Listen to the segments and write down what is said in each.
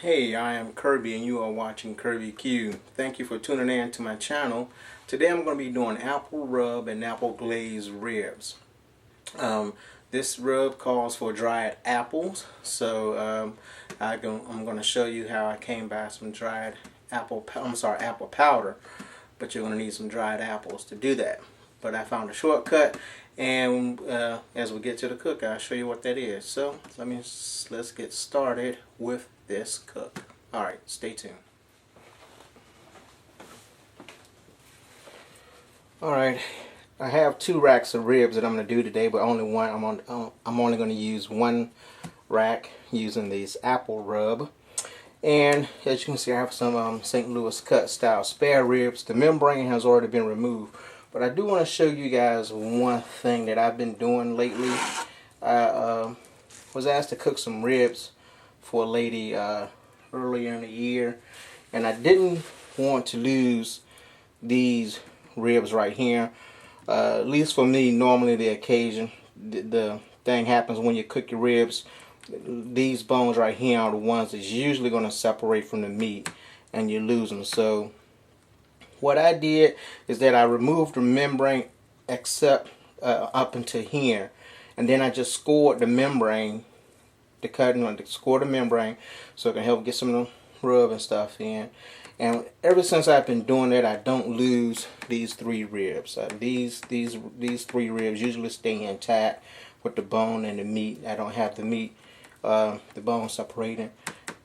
Hey, I am Kirby and you are watching Kirby Q. Thank you for tuning in to my channel. Today I'm going to be doing apple rub and apple glazed ribs. This rub calls for dried apples, so I'm going to show you how I came by some dried apple powder, but you're going to need some dried apples to do that. But I found a shortcut, and as we get to the cook, I'll show you what that is. So let's get started with this cook. Alright, stay tuned. Alright, I have 2 racks of ribs that I'm going to do today, but only one. I'm only going to use 1 rack using this apple rub. And as you can see, I have some St. Louis cut style spare ribs. The membrane has already been removed, but I do want to show you guys one thing that I've been doing lately. I was asked to cook some ribs for a lady earlier in the year, and I didn't want to lose these ribs right here. At least for me, normally the occasion, the thing happens when you cook your ribs. These bones right here are the ones that's usually going to separate from the meat, and you lose them. So what I did is that I removed the membrane except up until here, and then I just scored the membrane, score the membrane, so it can help get some of the rub and stuff in. And ever since I've been doing that, I don't lose these 3 ribs. These 3 ribs usually stay intact with the bone and the meat. I don't have the meat, the bone separating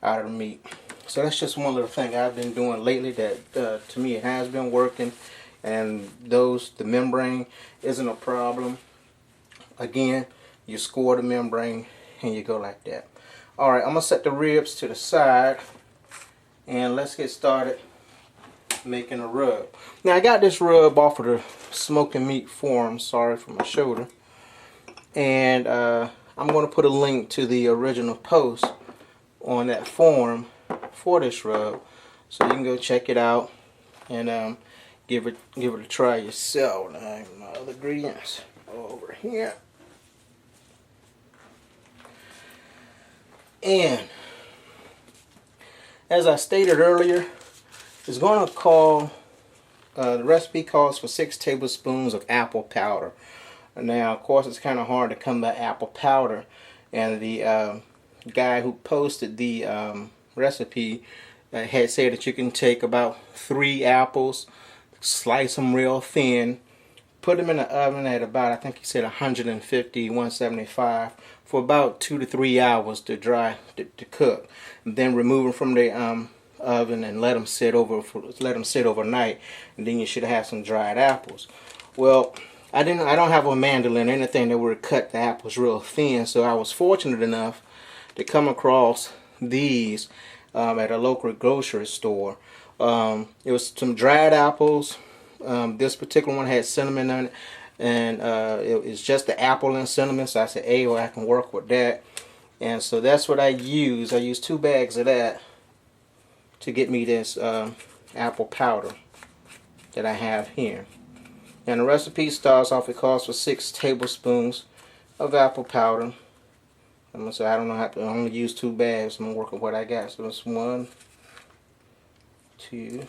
out of the meat. So that's just one little thing I've been doing lately that to me it has been working. And the membrane isn't a problem. Again, you score the membrane and you go like that. Alright, I'm going to set the ribs to the side and let's get started making a rub. Now I got this rub off of the smoking meat forum, sorry for my shoulder, and I'm going to put a link to the original post on that forum for this rub, so you can go check it out and give it a try yourself. Now I have my other ingredients over here. And as I stated earlier, it's going to call, the recipe calls for 6 tablespoons of apple powder. Now, of course, it's kind of hard to come by apple powder, and the guy who posted the recipe had said that you can take about 3 apples, slice them real thin, put them in the oven at about, I think he said 150, 175 for about 2 to 3 hours to cook. And then remove them from the oven and let them sit overnight, and then you should have some dried apples. Well, I don't have a mandolin or anything that would cut the apples real thin, so I was fortunate enough to come across these at a local grocery store. It was some dried apples. This particular one had cinnamon on it, and it's just the apple and cinnamon, so I said, hey, well, I can work with that. And so that's what I use. I used 2 bags of that to get me this apple powder that I have here. And the recipe starts off, it calls for 6 tablespoons of apple powder. I'm going to say I don't know how to, I only use 2 bags. I'm going to work with what I got. So it's 1, 2,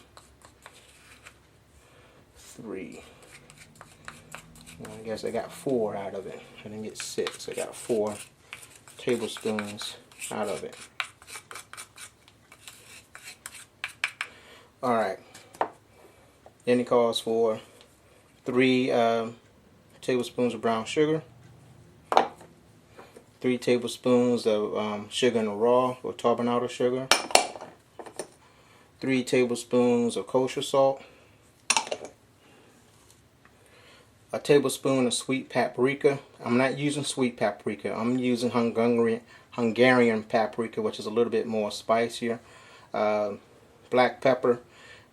3. Well, I guess I got 4 out of it. I didn't get 6. I got 4 tablespoons out of it. Alright. Then it calls for 3 tablespoons of brown sugar, 3 tablespoons of sugar in the raw or turbinado sugar, 3 tablespoons of kosher salt, a tablespoon of sweet paprika. I'm not using sweet paprika. I'm using Hungarian paprika, which is a little bit more spicier. Black pepper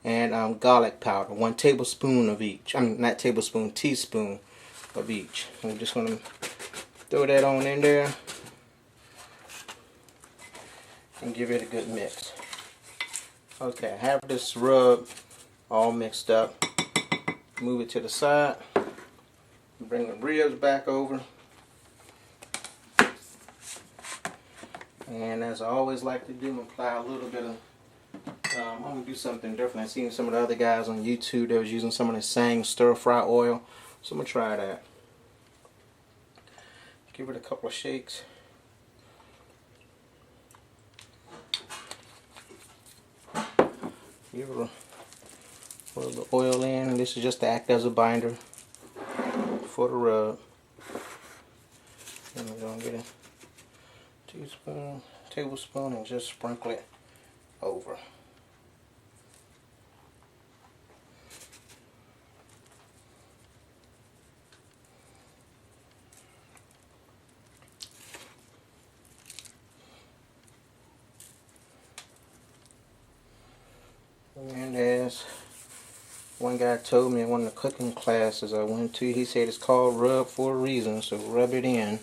and garlic powder. 1 tablespoon of each. I mean, not tablespoon, teaspoon of each. I'm just going to throw that on in there and give it a good mix. Okay, I have this rub all mixed up. Move it to the side. Bring the ribs back over. And as I always like to do, I'm gonna apply a little bit of, I'm gonna do something different. I've seen some of the other guys on YouTube that was using some of the same stir-fry oil, so I'm gonna try that. Give it a couple of shakes. Give it a little oil in. This is just to act as a binder for the rub. And we're gonna get a tablespoon, and just sprinkle it over. And as one guy told me in one of the cooking classes I went to, he said it's called rub for a reason, so rub it in.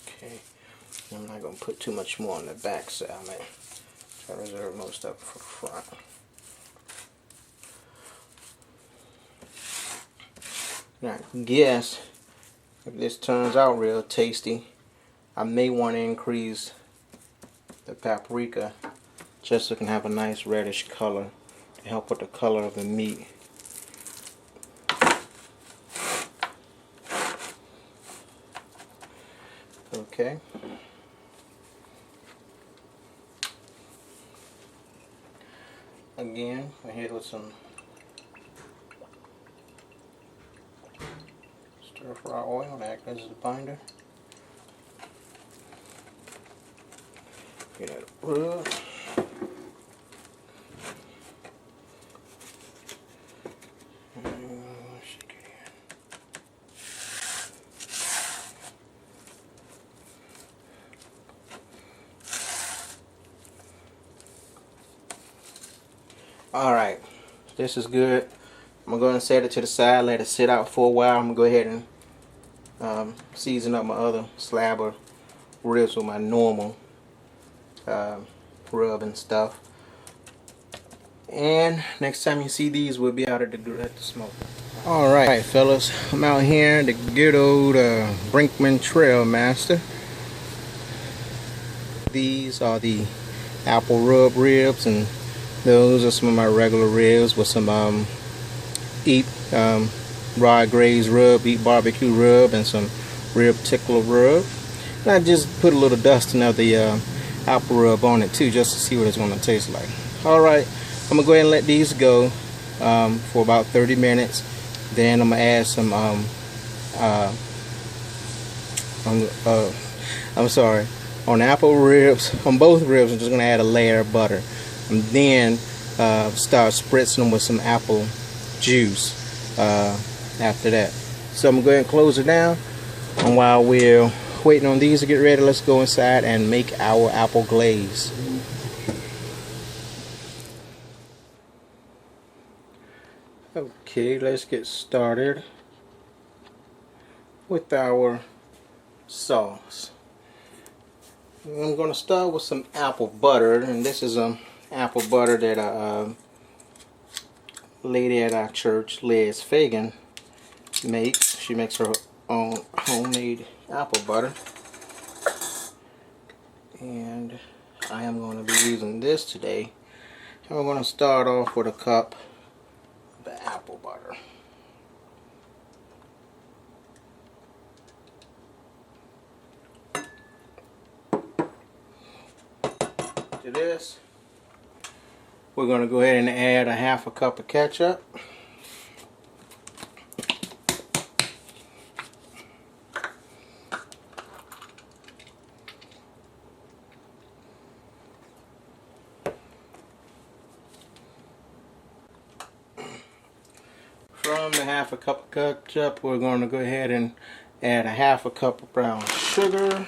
Okay, I'm not going to put too much more on the back side. I'm going to try to reserve most of it for the front. Now, guess if this turns out real tasty, I may want to increase the paprika just so it can have a nice reddish color to help with the color of the meat. Okay. Again, we're here with some stir-fry oil to act as a binder. Get it rub. Shake it in. Alright, this is good. I'm going to set it to the side, let it sit out for a while. I'm going to go ahead and season up my other slab of ribs with my normal rub and stuff. And next time you see these, we'll be out at the smoke. Alright fellas, I'm out here at the good old Brinkman Trailmaster. These are the apple rub ribs, and those are some of my regular ribs with some raw graze rub, eat barbecue rub, and some rib tickler rub. And I just put a little dusting of the apple rub on it too, just to see what it's going to taste like. Alright, I'm going to go ahead and let these go for about 30 minutes. Then I'm going to add some I'm sorry, on apple ribs, on both ribs I'm just going to add a layer of butter, and then start spritzing them with some apple juice after that. So I'm going to go ahead and close it down, and while we're waiting on these to get ready, let's go inside and make our apple glaze. Okay, let's get started with our sauce. I'm going to start with some apple butter, and this is apple butter that a lady at our church, Liz Fagan, makes. She makes her own homemade apple butter, and I am going to be using this today. And we're going to start off with a cup of the apple butter. To this, we're going to go ahead and add a half a cup of ketchup. From the half a cup of ketchup, we're going to go ahead and add a half a cup of brown sugar.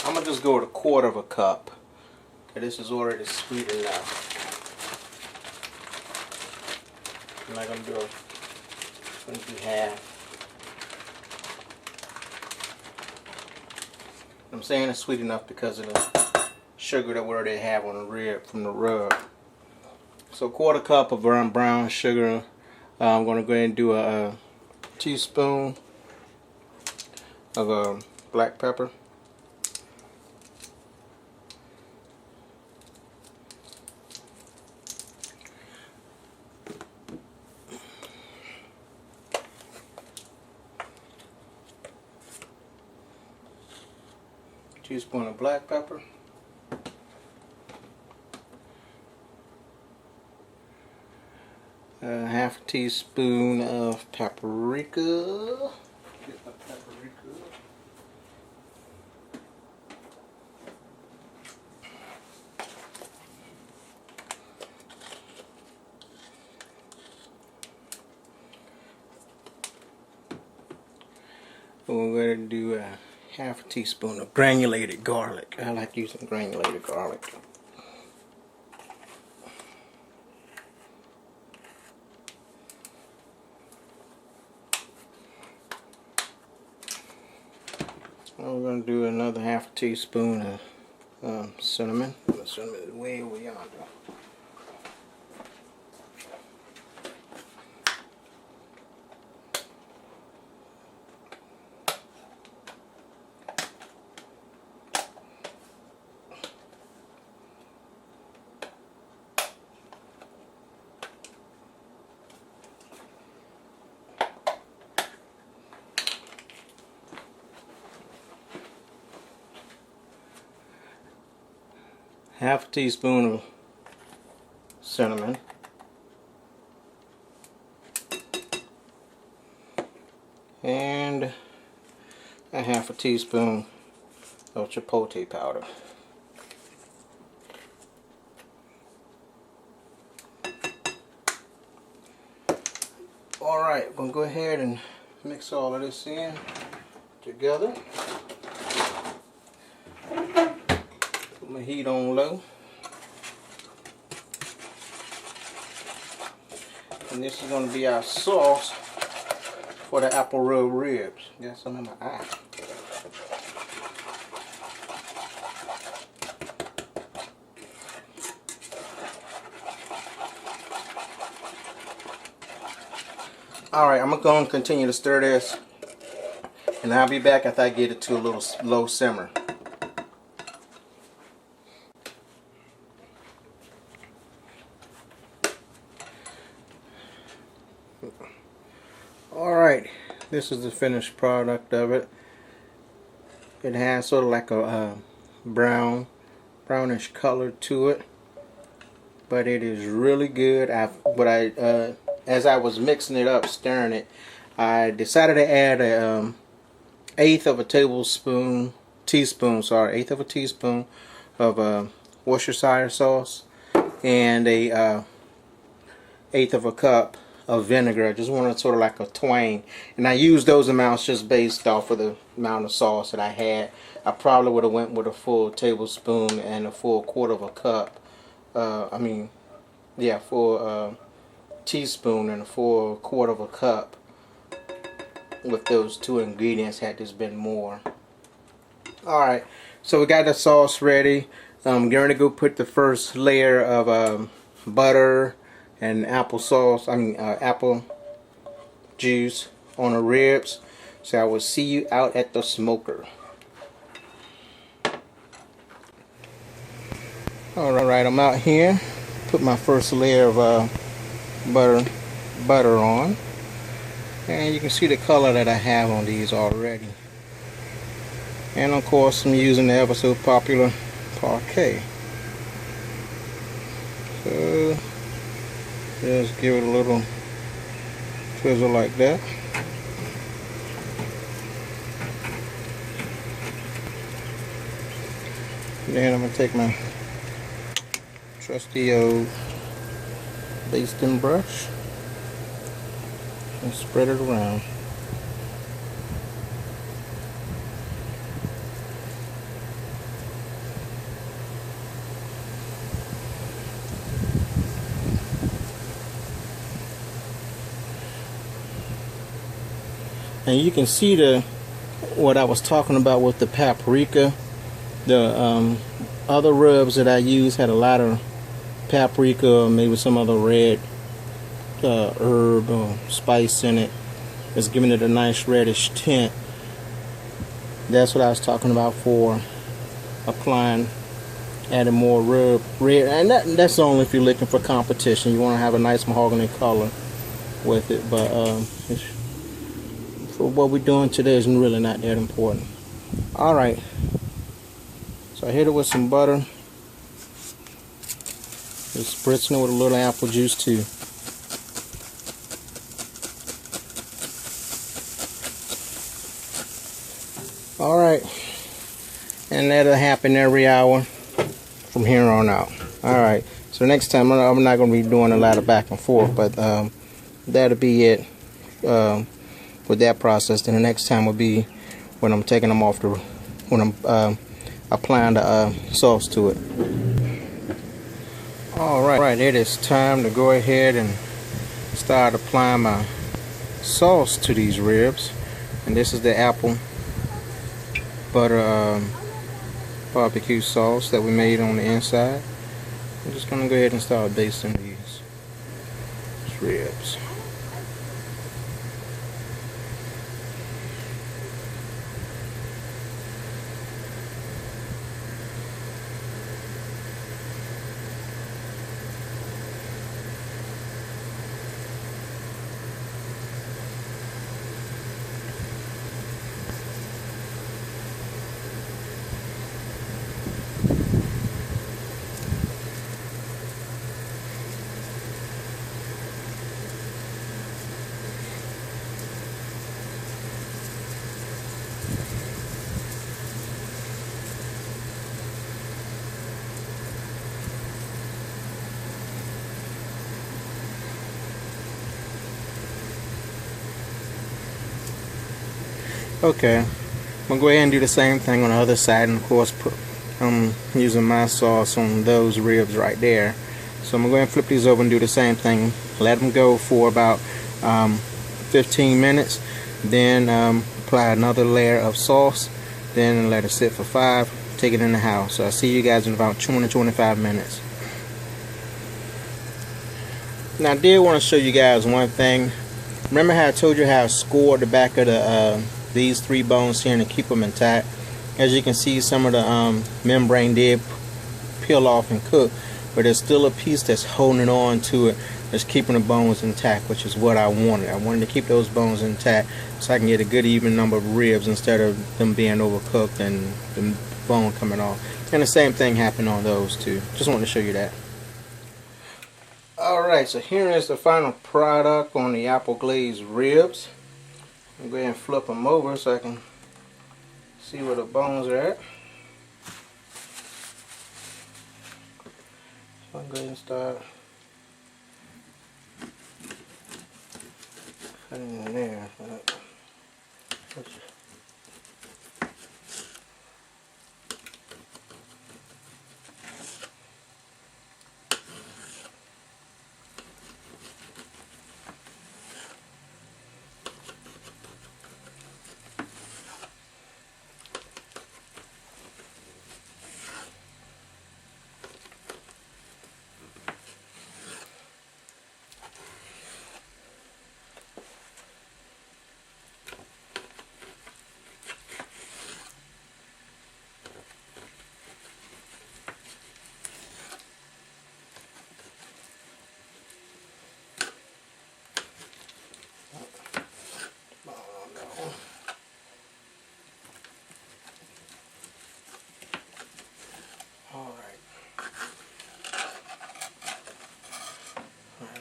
I'm going to just go with a quarter of a cup. Okay, this is already sweet enough. I'm not going to do half. I'm saying it's sweet enough because of the sugar that we already have on the rib from the rub. So 1/4 cup of brown sugar. I'm going to go ahead and do a teaspoon of black pepper. Teaspoon of black pepper. Half a teaspoon of paprika. Get my paprika. We're going to do a half a teaspoon of granulated garlic. I like using granulated garlic. And we're going to do another half a teaspoon of cinnamon. The cinnamon is way over yonder. Half a teaspoon of cinnamon, and a half a teaspoon of chipotle powder. Alright, we're going to go ahead and mix all of this in together. Put my heat on low. And this is going to be our sauce for the apple rub ribs. Got some in my eye. Alright, I'm going to continue to stir this, and I'll be back after I get it to a little low simmer. Alright, this is the finished product of it. It has sort of like a brownish color to it, but it is really good. As I was mixing it up, stirring it, I decided to add a eighth of a teaspoon of Worcestershire sauce and a eighth of a cup of vinegar. I just wanted sort of like a twang, and I used those amounts just based off of the amount of sauce that I had. I probably would have went with a full tablespoon and a full 1/4 of a cup. Full teaspoon and a full 1/4 of a cup with those two ingredients had this been more. Alright, so we got the sauce ready. I'm going to go put the first layer of butter and apple juice on the ribs. So I will see you out at the smoker. Alright, I'm out here. Put my first layer of butter on, and you can see the color that I have on these already. And of course I'm using the ever so popular parquet. So just give it a little twizzle like that. Then I'm going to take my trusty old basting brush and spread it around. And you can see what I was talking about with the paprika. The other rubs that I used had a lot of paprika or maybe some other red herb or spice in it. It's giving it a nice reddish tint. That's what I was talking about for applying, adding more red, and that's only if you're looking for competition. You want to have a nice mahogany color with it, but for what we're doing today is really not that important. Alright, so I hit it with some butter, just spritzing it with a little apple juice too. Alright, and that'll happen every hour from here on out. Alright, so next time I'm not going to be doing a lot of back and forth, but that'll be it with that process. Then the next time will be when I'm taking them off when I'm applying the sauce to it. Alright, it is time to go ahead and start applying my sauce to these ribs. And this is the apple butter barbecue sauce that we made on the inside. I'm just going to go ahead and start basting these ribs. Okay, I'm going to go ahead and do the same thing on the other side, and of course I'm using my sauce on those ribs right there. So I'm going to go ahead and flip these over and do the same thing. Let them go for about 15 minutes, then apply another layer of sauce, then let it sit for 5, take it in the house. So I'll see you guys in about 20-25 minutes. Now I did want to show you guys one thing. Remember how I told you how I scored the back of the these 3 bones here and to keep them intact? As you can see, some of the membrane did peel off and cook, but there's still a piece that's holding on to it, that's keeping the bones intact, which is what I wanted. I wanted to keep those bones intact so I can get a good even number of ribs instead of them being overcooked and the bone coming off. And the same thing happened on those too. Just wanted to show you that. Alright, so here is the final product on the apple glazed ribs. I'm going to go ahead and flip them over so I can see where the bones are at. So I'm going to go ahead and start cutting in there.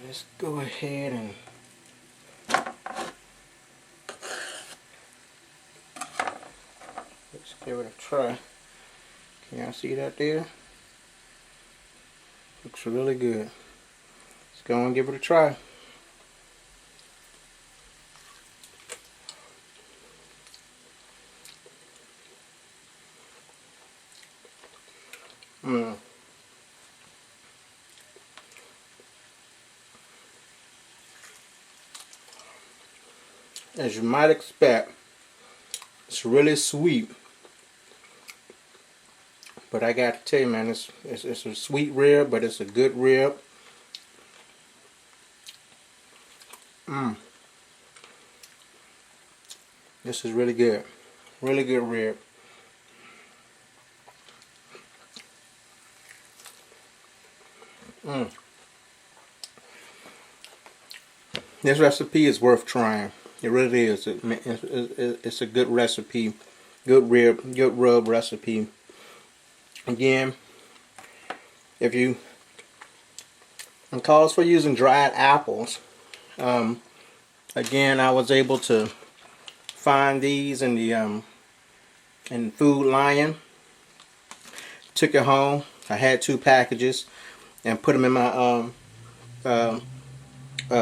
Let's go ahead and let's give it a try. Can y'all see that there? Looks really good. Let's go and give it a try. As you might expect, it's really sweet. But I got to tell you, man, it's a sweet rib, but it's a good rib. This is really good. Really good rib. This recipe is worth trying. It really is. It's a good recipe. Good rub recipe. Again, if you, it calls for using dried apples. Again, I was able to find these in the Food Lion. Took it home. I had 2 packages and put them in my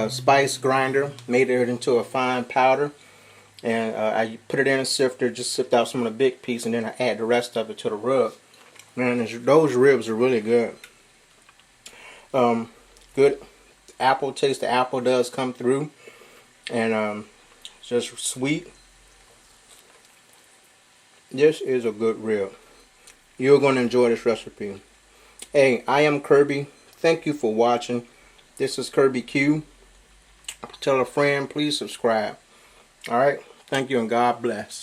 spice grinder. Made it into a fine powder, and I put it in a sifter. Just sift out some of the big piece, and then I add the rest of it to the rub. Man, those ribs are really good. Good apple taste. The apple does come through, and just sweet. This is a good rib. You're going to enjoy this recipe. Hey, I am Kirby. Thank you for watching. This is Kirby Q. Tell a friend, please subscribe. Alright, thank you and God bless.